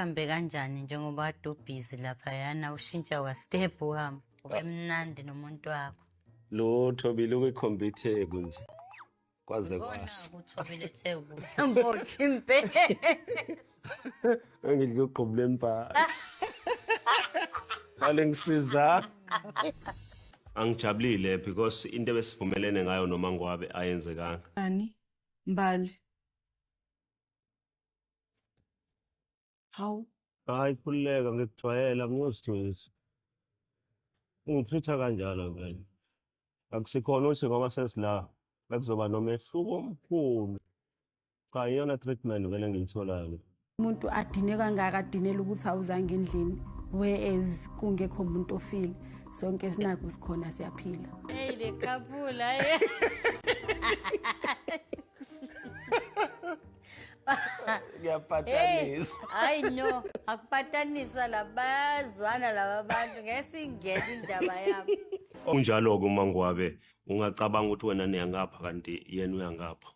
kuhambe kanjani njengoba kade ubhizi laphayana ushintsha wa-step uhamba ube mnandi nomuntu wakho? Lutho biluke ikhompyutheke nje kwaze kwasa. Uthobile ukuthi mbokhe impela. Engidla uqhubule empahla. Kale ngisiza. Angijabulile because into ebesivumelene ngayo noma ngwabe ayenzekanga. Ani Mbali. Hawu Hayi khulileka ngikujwayela ngiyozijwayeza. Ungitreat kanjalo vele. Akusikhona ukuthi ngoba sesila bekuzoba nomehluko omkhulu. Cha iyona treatment vele ngiyitholayo. umuntu adine kangaka adinela ukuthi awuzange endlini whereas kungekho umuntu ofile sonke sinako sikhona siyaphila. Hey le couple Ngiyaphatanisa. Hayi no, akupataniswa labazwana laba bantu ngesingena indaba yabo. Unjalo ke uma ngwabe ungacabanga ukuthi wena niyangapha kanti yena uyangapha.